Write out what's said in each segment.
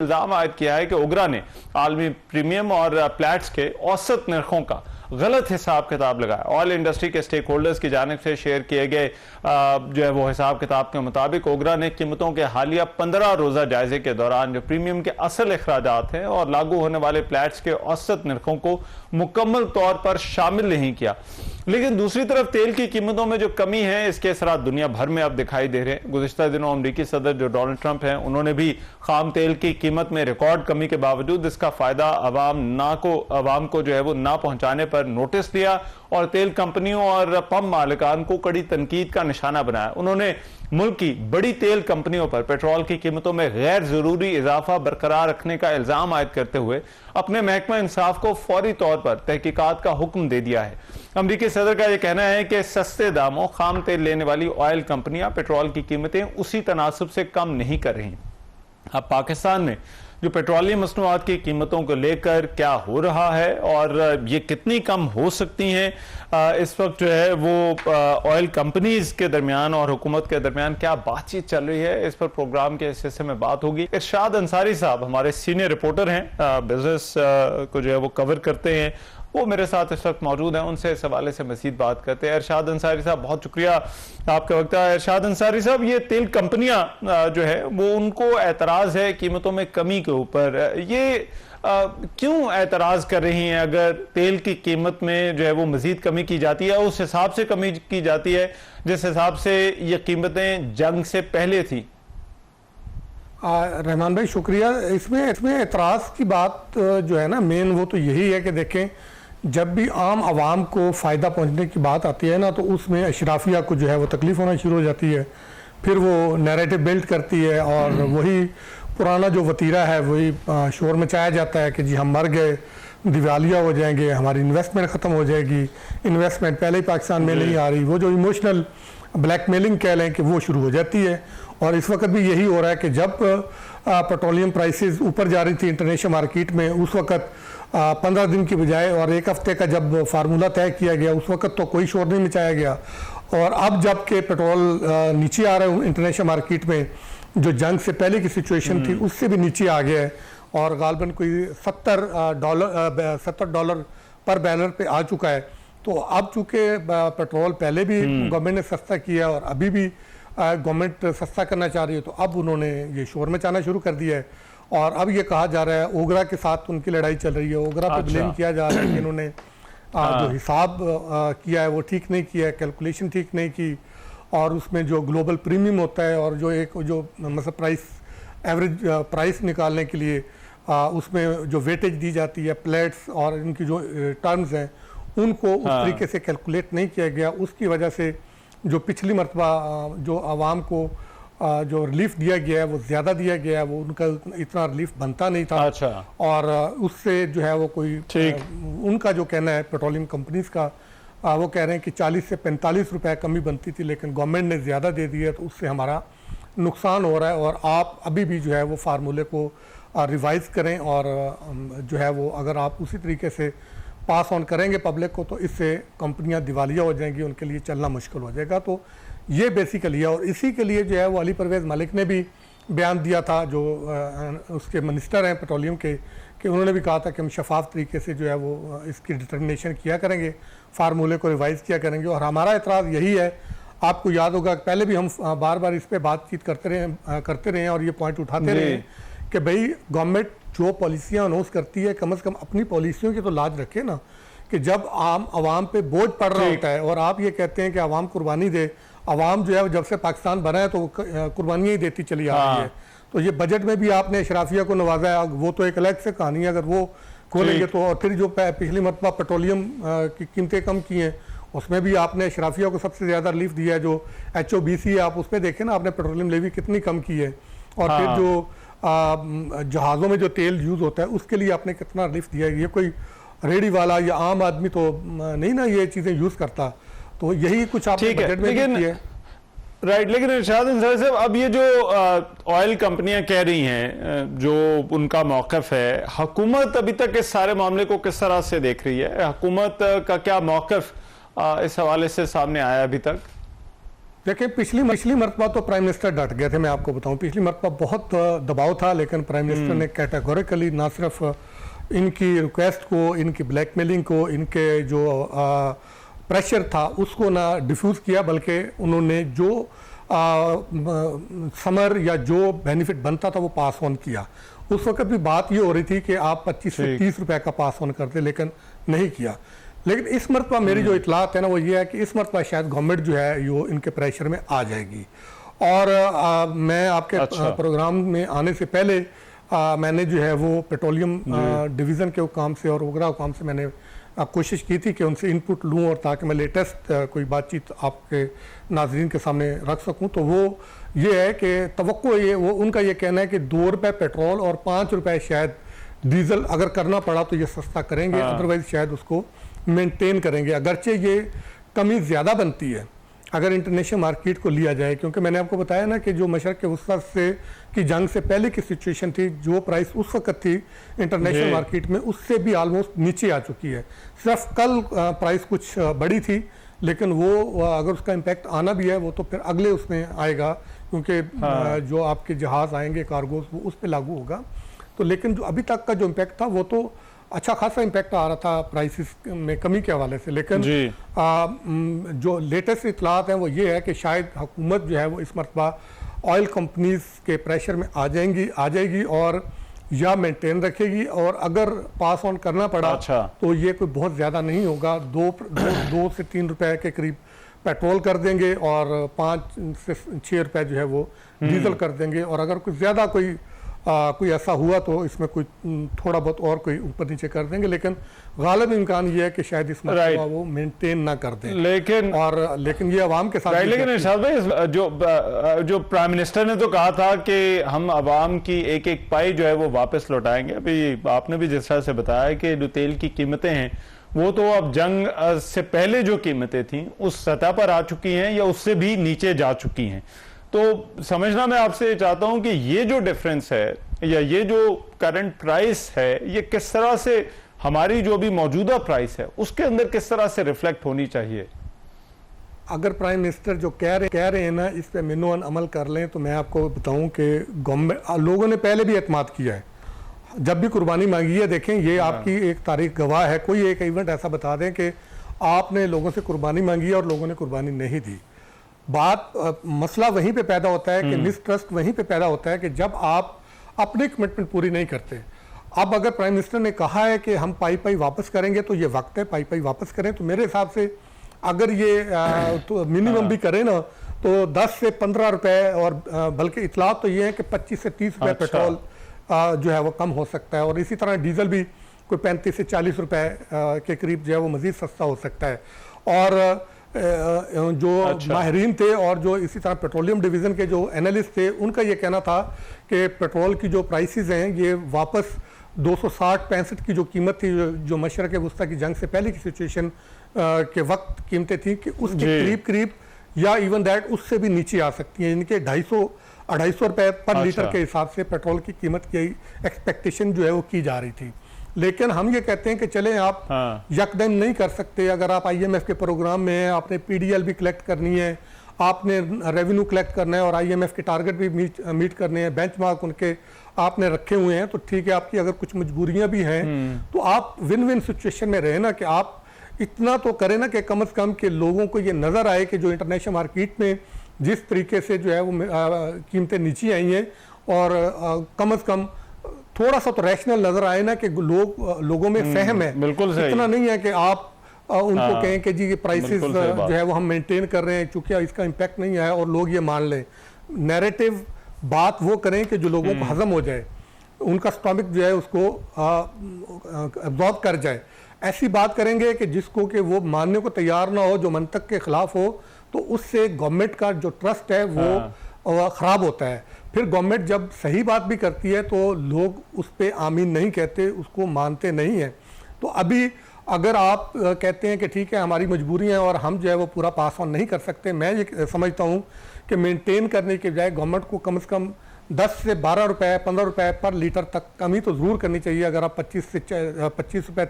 इल्जाम आयद किया है कि ओगरा ने आलमी प्रीमियम और प्लेट्स के औसत नरखों का गलत हिसाब किताब लगाया। ऑयल इंडस्ट्री के स्टेक होल्डर्स की जानिब से शेयर किए गए जो है वो हिसाब किताब के मुताबिक ओगरा ने कीमतों के हालिया 15 रोजा जायजे के दौरान जो प्रीमियम के असल अखराजात हैं और लागू होने वाले प्लेट्स के औसत नरखों को मुकम्मल तौर पर शामिल नहीं किया। लेकिन दूसरी तरफ तेल की कीमतों में जो कमी है इसके असरात दुनिया भर में अब दिखाई दे रहे हैं। गुज़िश्ता दिनों अमरीकी सदर जो डोनाल्ड ट्रंप हैं उन्होंने भी खाम तेल की कीमत में रिकॉर्ड कमी के बावजूद इसका फायदा अवाम को जो है वो ना पहुंचाने पर नोटिस दिया और तेल कंपनियों और पंप मालिकान को कड़ी तनकीद का निशाना बनाया। उन्होंने मुल्क की बड़ी तेल कंपनियों पर पेट्रोल की कीमतों में गैर जरूरी इजाफा बरकरार रखने का इल्जाम आयद करते हुए अपने महकमा इंसाफ को फौरी तौर पर तहकीकात का हुक्म दे दिया है। अमरीकी सदर का यह कहना है कि सस्ते दामों खाम तेल लेने वाली ऑयल कंपनियां पेट्रोल की कीमतें उसी तनासब से कम नहीं कर रही। अब पाकिस्तान में जो पेट्रोलियम मसनूआत की कीमतों को लेकर क्या हो रहा है और ये कितनी कम हो सकती हैं, इस वक्त जो है वो ऑयल कंपनीज के दरमियान और हुकूमत के दरमियान क्या बातचीत चल रही है, इस पर प्रोग्राम के इस हिस्से में बात होगी। इरशाद अंसारी साहब हमारे सीनियर रिपोर्टर हैं, बिजनेस को जो है वो कवर करते हैं, वो मेरे साथ इस वक्त मौजूद हैं। उनसे इस हवाले से मजीद बात करते हैं। इरशाद अंसारी साहब बहुत शुक्रिया आपका वक्त है। इरशाद अंसारी साहब, ये तेल कंपनियां जो है वो उनको एतराज है कीमतों में कमी के ऊपर, ये क्यों एतराज कर रही हैं? अगर तेल की कीमत में जो है वो मजीद कमी की जाती है उस हिसाब से कमी की जाती है जिस हिसाब से ये कीमतें जंग से पहले थी। रहमान भाई शुक्रिया। इसमें एतराज़ की बात जो है ना मेन वो तो यही है कि देखें, जब भी आम आवाम को फ़ायदा पहुंचने की बात आती है ना तो उसमें अशराफिया को जो है वो तकलीफ़ होना शुरू हो जाती है। फिर वो नैरेटिव बिल्ड करती है और वही पुराना जो वतीरा है वही शोर मचाया जाता है कि जी हम मर गए, दिवालिया हो जाएंगे, हमारी इन्वेस्टमेंट ख़त्म हो जाएगी, इन्वेस्टमेंट पहले ही पाकिस्तान में नहीं आ रही। वो जो इमोशनल ब्लैकमेलिंग कह लें कि वो शुरू हो जाती है। और इस वक्त भी यही हो रहा है कि जब पेट्रोलियम प्राइसेस ऊपर जा रही थी इंटरनेशनल मार्केट में, उस वक्त 15 दिन की बजाय और एक हफ्ते का जब फार्मूला तय किया गया उस वक्त तो कोई शोर नहीं मचाया गया। और अब जब के पेट्रोल नीचे आ रहे हैं इंटरनेशनल मार्केट में, जो जंग से पहले की सिचुएशन थी उससे भी नीचे आ गया है और गालबन कोई $70 पर बैरल पे आ चुका है। तो अब चूँकि पेट्रोल पहले भी गवर्नमेंट ने सस्ता किया और अभी भी गवर्नमेंट सस्ता करना चाह रही है, तो अब उन्होंने ये शोर मचाना शुरू कर दिया है। और अब ये कहा जा रहा है ओगरा के साथ उनकी लड़ाई चल रही है, ओगरा पे ब्लेम किया जा रहा है कि इन्होंने जो हिसाब किया है वो ठीक नहीं किया है, कैलकुलेशन ठीक नहीं की, और उसमें जो ग्लोबल प्रीमियम होता है और जो एक जो मतलब प्राइस एवरेज प्राइस निकालने के लिए उसमें जो वेटेज दी जाती है प्लेट्स और इनकी जो टर्म्स हैं उनको उस तरीके से कैलकुलेट नहीं किया गया। उसकी वजह से जो पिछली मरतबा जो आवाम को जो रिलीफ दिया गया है वो ज़्यादा दिया गया है, वो उनका इतना रिलीफ बनता नहीं था। अच्छा। और उससे जो है वो कोई उनका जो कहना है पेट्रोलियम कंपनीज का, वो कह रहे हैं कि 40 से 45 रुपए कमी बनती थी लेकिन गवर्नमेंट ने ज़्यादा दे दिया तो उससे हमारा नुकसान हो रहा है। और आप अभी भी जो है वो फार्मूले को रिवाइज़ करें और जो है वो अगर आप उसी तरीके से पास ऑन करेंगे पब्लिक को तो इससे कंपनियां दिवालिया हो जाएंगी, उनके लिए चलना मुश्किल हो जाएगा। तो ये बेसिकली है और इसी के लिए जो है वो अली परवेज़ मलिक ने भी बयान दिया था, जो उसके मिनिस्टर हैं पेट्रोलियम के, कि उन्होंने भी कहा था कि हम शफाफ तरीके से जो है वो इसकी डिटर्मिनेशन किया करेंगे, फार्मूले को रिवाइज़ किया करेंगे। और हमारा एतराज़ यही है, आपको याद होगा पहले भी हम बार बार इस पर बातचीत करते रहे और ये पॉइंट उठाते रहे कि भाई गवर्नमेंट जो पॉलिसियाँ अनाउंस करती है कम से कम अपनी पॉलिसियों की तो लाज रखे ना, कि जब आवाम पे बोझ पड़ रहा होता है और आप ये कहते हैं कि आवाम कुर्बानी दे, आवाम जो है जब से पाकिस्तान बना है तो कुर्बानियाँ ही देती चली आ रही है। तो ये बजट में भी आपने अशराफिया को नवाजा है, वो तो एक अलग से कहानी है, अगर वो खोलेंगे तो। और फिर जो पिछली मरतबा पेट्रोलियम की कीमतें कम की हैं उसमें भी आपने अशराफिया को सबसे ज़्यादा रिलीफ दिया है। जो HOBC है आप उस पर देखें ना, आपने पेट्रोलियम लेवी कितनी कम की है। और फिर जो जहाज़ों में जो तेल यूज़ होता है उसके लिए आपने कितना रिलीफ दिया है। ये कोई रेडी वाला या आम आदमी तो नहीं ना ये चीज़ें यूज़ करता। तो यही कुछ आपने बजट में किया है। राइट। लेकिन इरशाद अंसारी साहब, अब ये जो ऑयल कंपनियां कह रही हैं, जो उनका मौक़िफ़ है, हुकूमत अभी तक इस सारे मामले को किस तरह से देख रही है? हुकूमत का क्या मौक़िफ़ इस हवाले से सामने आया अभी तक? देखिए पिछली मरतबा तो प्राइम मिनिस्टर डट गए थे, मैं आपको बताऊं। पिछली मरतबा बहुत दबाव था, लेकिन प्राइम मिनिस्टर ने कैटेगोरिकली ना सिर्फ इनकी रिक्वेस्ट को, इनकी ब्लैकमेलिंग को, इनके जो प्रेशर था उसको ना डिफ्यूज़ किया, बल्कि उन्होंने जो समर या जो बेनिफिट बनता था वो पास ऑन किया। उस वक्त भी बात ये हो रही थी कि आप 25 से 30 रुपए का पास ऑन करते, लेकिन नहीं किया। लेकिन इस मरतबा मेरी जो इतलात है ना वो ये है कि इस मरतबा शायद गवर्नमेंट जो है यो इनके प्रेशर में आ जाएगी। और मैं आपके प्रोग्राम में आने से पहले मैंने जो है वो पेट्रोलियम डिवीज़न के हुकाम से और ओगरा हुकाम से मैंने कोशिश की थी कि उनसे इनपुट लूँ, और ताकि मैं लेटेस्ट कोई बातचीत आपके नाजरीन के सामने रख सकूँ। तो वो ये है कि तवक्को ये वो उनका ये कहना है कि 2 रुपये पेट्रोल और 5 रुपये शायद डीजल अगर करना पड़ा तो ये सस्ता करेंगे, अदरवाइज शायद उसको मेंटेन करेंगे। अगरचे ये कमी ज़्यादा बनती है अगर इंटरनेशनल मार्केट को लिया जाए, क्योंकि मैंने आपको बताया ना कि जो मशरक़ वस्ता से की जंग से पहले की सिचुएशन थी, जो प्राइस उस वक्त थी इंटरनेशनल मार्केट में उससे भी ऑलमोस्ट नीचे आ चुकी है। सिर्फ कल प्राइस कुछ बढ़ी थी, लेकिन वो अगर उसका इम्पैक्ट आना भी है वो तो फिर अगले उसमें आएगा, क्योंकि जो आपके जहाज़ आएंगे कार्गोज वो उस पर लागू होगा। तो लेकिन जो अभी तक का जो इम्पैक्ट था वो तो अच्छा खासा इम्पैक्ट आ रहा था प्राइसेस में कमी के हवाले से। लेकिन जो लेटेस्ट इतलात हैं वो ये है कि शायद हुकूमत जो है वो इस मरतबा ऑयल कंपनीज के प्रेशर में आ जाएगी और या मेंटेन रखेगी, और अगर पास ऑन करना पड़ा तो ये कोई बहुत ज़्यादा नहीं होगा। 2 से 3 रुपए के करीब पेट्रोल कर देंगे और 5 से 6 रुपए जो है वो डीजल कर देंगे, और अगर कुछ ज़्यादा कोई ऐसा हुआ तो इसमें कोई थोड़ा बहुत और कोई ऊपर नीचे कर देंगे, लेकिन गालिब इम्कान ये है कि शायद इस मरतबा वो मेंटेन ना कर दें। लेकिन ये अवाम के साथ लेकिन इरशाद भाई जो प्राइम मिनिस्टर ने तो कहा था कि हम अवाम की एक एक पाई जो है वो वापस लौटाएंगे। अभी आपने भी जिस तरह से बताया कि जो तेल की कीमतें हैं वो तो अब जंग से पहले जो कीमतें थी उस सतह पर आ चुकी हैं या उससे भी नीचे जा चुकी हैं। तो समझना मैं आपसे चाहता हूं कि ये जो डिफरेंस है या ये जो करंट प्राइस है ये किस तरह से हमारी जो भी मौजूदा प्राइस है उसके अंदर किस तरह से रिफ्लेक्ट होनी चाहिए। अगर प्राइम मिनिस्टर जो कह रहे हैं ना इस पे मिनोअन अमल कर लें तो मैं आपको बताऊं कि गवर्नमेंट लोगों ने पहले भी एतमाद किया है, जब भी कुर्बानी मांगी है। देखें ये आपकी एक तारीख गवाह है, कोई एक इवेंट ऐसा बता दें कि आपने लोगों से कुर्बानी मांगी है और लोगों ने कुर्बानी नहीं दी। मसला वहीं पे पैदा होता है कि मिसट्रस्ट वहीं पे पैदा होता है कि जब आप अपनी कमिटमेंट पूरी नहीं करते। अब अगर प्राइम मिनिस्टर ने कहा है कि हम पाई वापस करेंगे तो ये वक्त है पाई वापस करें। तो मेरे हिसाब से अगर ये तो मिनिमम भी करें ना तो 10 से 15 रुपए, और बल्कि इतलात तो ये है कि 25 से 30 रुपए पेट्रोल जो है वो कम हो सकता है, और इसी तरह डीजल भी कोई 35 से 40 रुपए के करीब जो है वो मजीद सस्ता हो सकता है। और जो माहिरीन थे और जो इसी तरह पेट्रोलियम डिवीज़न के जो एनालिस्ट थे उनका ये कहना था कि पेट्रोल की जो प्राइसेस हैं ये वापस 260-65 की जो कीमत थी जो मशरक़ वस्ता की जंग से पहले की सिचुएशन के वक्त कीमतें थी कि उसके करीब या इवन दैट उससे भी नीचे आ सकती हैं। इनके 250-250 रुपए पर लीटर के हिसाब से पेट्रोल की कीमत की एक्सपेक्टेशन जो है वो की जा रही थी। लेकिन हम ये कहते हैं कि चलें आप यकदम नहीं कर सकते। अगर आप IMF के प्रोग्राम में हैं, आपने PDL भी कलेक्ट करनी है, आपने रेवेन्यू कलेक्ट करना है और IMF के टारगेट भी मीट करने हैं, बेंचमार्क उनके आपने रखे हुए हैं, तो ठीक है। आपकी अगर कुछ मजबूरियां भी हैं तो आप विन विन सिचुएशन में रहे ना, कि आप इतना तो करें ना कि कम से कम के लोगों को ये नज़र आए कि जो इंटरनेशनल मार्केट में जिस तरीके से जो है वो कीमतें नीचे आई हैं, और कम से कम थोड़ा सा तो रैशनल नजर आए ना कि लोगों में फहम है। बिल्कुल सही। इतना नहीं है कि आप उनको कहें कि जी ये प्राइसेस जो है वो हम मेंटेन कर रहे हैं चूंकि इसका इम्पैक्ट नहीं आया और लोग ये मान लें। नैरेटिव बात वो करें कि जो लोगों को हजम हो जाए, उनका स्टॉमिक जो है उसको एब्जॉर्ब कर जाए। ऐसी बात करेंगे कि जिसको कि वो मानने को तैयार ना हो, जो मंतक के खिलाफ हो, तो उससे गवर्नमेंट का जो ट्रस्ट है वो ख़राब होता है। फिर गवर्नमेंट जब सही बात भी करती है तो लोग उस पर आमीन नहीं कहते, उसको मानते नहीं हैं। तो अभी अगर आप कहते हैं कि ठीक है हमारी मजबूरी है और हम जो है वो पूरा पास ऑन नहीं कर सकते, मैं ये समझता हूँ कि मेंटेन करने के बजाय गवर्नमेंट को कम से कम 10 से 12 रुपए 15 रुपए पर लीटर तक कमी तो जरूर करनी चाहिए। अगर आप 25 रुपए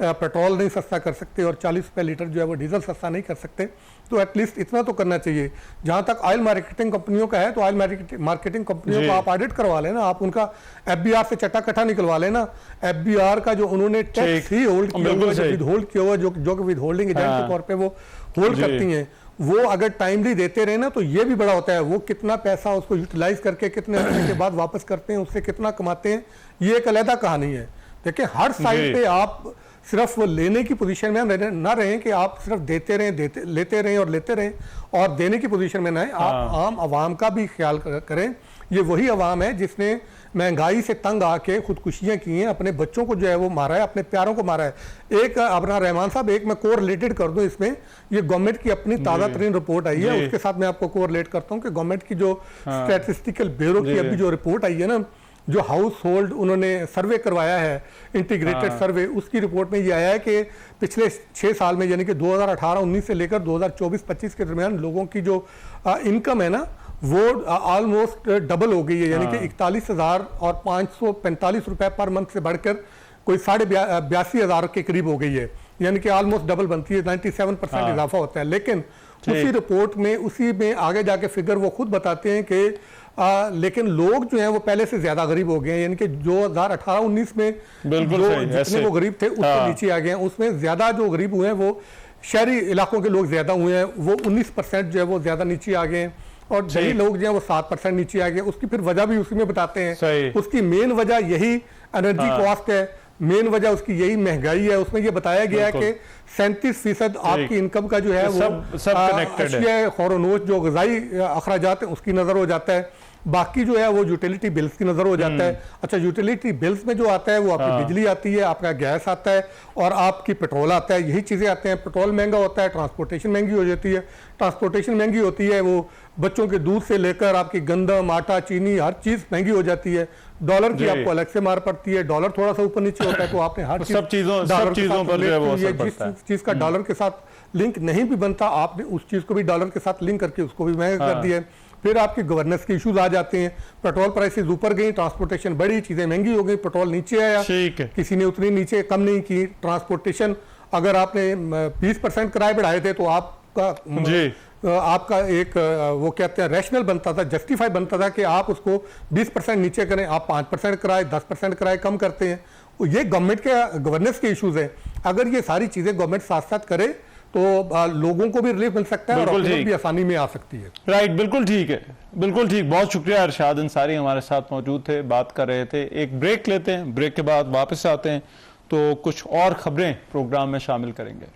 पेट्रोल नहीं सस्ता कर सकते और 40 रुपए लीटर जो है वो डीजल सस्ता नहीं कर सकते, तो एटलीस्ट इतना तो करना चाहिए। जहां तक ऑयल मार्केटिंग कंपनियों का है, तो ऑयल मार्केटिंग कंपनियों को आप ऑडिट करवा लेना, आप उनका एफबीआर से चट्टा कट्टा निकलवा लेना। एफबीआर का जो उन्होंने टैक्स ही होल्ड किया हुआ, जो विदहोल्ड किया हुआ, जो विदहोल्डिंग एजेंट के तौर पे वो होल्ड करती हैं, वो अगर टाइमली देते रहे ना, तो ये भी बड़ा होता है। वो कितना पैसा उसको यूटिलाइज करके कितने महीने के बाद वापस करते हैं, उससे कितना कमाते हैं, ये एक अलग कहानी है। देखिए, हर साइड पे आप सिर्फ लेने की पोजीशन में ना रहें कि आप सिर्फ लेते रहें और देने की पोजीशन में ना आए। आप आम आवाम का भी ख्याल करें। ये वही आवाम है जिसने महंगाई से तंग आके खुदकुशियां की हैं, अपने बच्चों को जो है वो मारा है, अपने प्यारों को मारा है। एक अपना रहमान साहब, एक मैं कोरिलेटेड कर दूं इसमें, ये गवर्नमेंट की अपनी ताज़ा तरीन रिपोर्ट आई है, उसके साथ मैं आपको कोरिलेट करता हूं कि गवर्नमेंट की जो स्टैटिस्टिकल ब्यूरो की अभी जो रिपोर्ट आई है ना, जो हाउस होल्ड उन्होंने सर्वे करवाया है, इंटीग्रेटेड सर्वे, उसकी रिपोर्ट में ये आया है कि पिछले 6 साल में, यानी कि 2018-19 से लेकर 2024-25 के दरमियान लोगों की जो इनकम है ना, वो ऑलमोस्ट डबल हो गई है। यानी कि 41,545 रुपए पर मंथ से बढ़कर कोई 82,500 के करीब हो गई है। यानी कि ऑलमोस्ट डबल बनती है, 97% इजाफा होता है। लेकिन उसी रिपोर्ट में, उसी में आगे जाके फिगर वो खुद बताते हैं कि लेकिन लोग जो हैं वो पहले से ज्यादा गरीब हो गए हैं। यानी कि 2018-19 में जितने वो गरीब थे उससे नीचे आ गए हैं। उसमें ज्यादा जो गरीब हुए हैं वो शहरी इलाकों के लोग ज्यादा हुए हैं, वो 19% जो है वो ज्यादा नीचे आ गए हैं, और वही लोग जो है वो 7% नीचे आ गए। उसकी फिर वजह भी उसी में बताते हैं। उसकी मेन वजह यही एनर्जी कॉस्ट है, मेन वजह उसकी यही महंगाई है। उसमें ये बताया गया है कि 37% आपकी इनकम का जो है वो अशिया खौरोनोश जो ग़िज़ाई अखराजात हैं उसकी नजर हो जाता है। बाकी जो है वो यूटिलिटी बिल्स की नजर हो जाता है। अच्छा, यूटिलिटी बिल्स में जो आता है वो आपकी बिजली आती है, आपका गैस आता है और आपकी पेट्रोल आता है, यही चीजें आते हैं। पेट्रोल महंगा होता है, ट्रांसपोर्टेशन महंगी हो जाती है। ट्रांसपोर्टेशन महंगी होती है, वो बच्चों के दूध से लेकर आपकी गंदम, आटा, चीनी, हर चीज महंगी हो जाती है। डॉलर की आपको अलग से मार पड़ती है। डॉलर थोड़ा सा ऊपर नीचे होता है तो आपने हर सब चीजों पर जो है वो असर पड़ता है। जिस चीज का डॉलर के साथ लिंक नहीं भी बनता, आपने उस चीज को भी डॉलर के साथ लिंक करके उसको भी महंगा कर दिया है। फिर आपकी गवर्नेंस के इश्यूज आ जाते हैं। पेट्रोल प्राइसेस ऊपर गई, ट्रांसपोर्टेशन बढ़ी, चीजें महंगी हो गई, पेट्रोल नीचे आया, किसी ने उतनी नीचे कम नहीं की। ट्रांसपोर्टेशन अगर आपने 20% किराए बढ़ाए थे तो आपका एक वो कहते हैं रैशनल बनता था, जस्टिफाई बनता था कि आप उसको 20% नीचे करें। आप 5% किराए, 10% किराए कम करते हैं। ये गवर्नमेंट के गवर्नेंस के इश्यूज हैं। अगर ये सारी चीजें गवर्नमेंट साथ साथ करे तो लोगों को भी रिलीफ मिल सकता है और भी आसानी में आ सकती है। राइट, बिल्कुल ठीक है, बिल्कुल ठीक। बहुत शुक्रिया। अरशाद अंसारी हमारे साथ मौजूद थे, बात कर रहे थे। एक ब्रेक लेते हैं, ब्रेक के बाद वापस आते हैं तो कुछ और खबरें प्रोग्राम में शामिल करेंगे।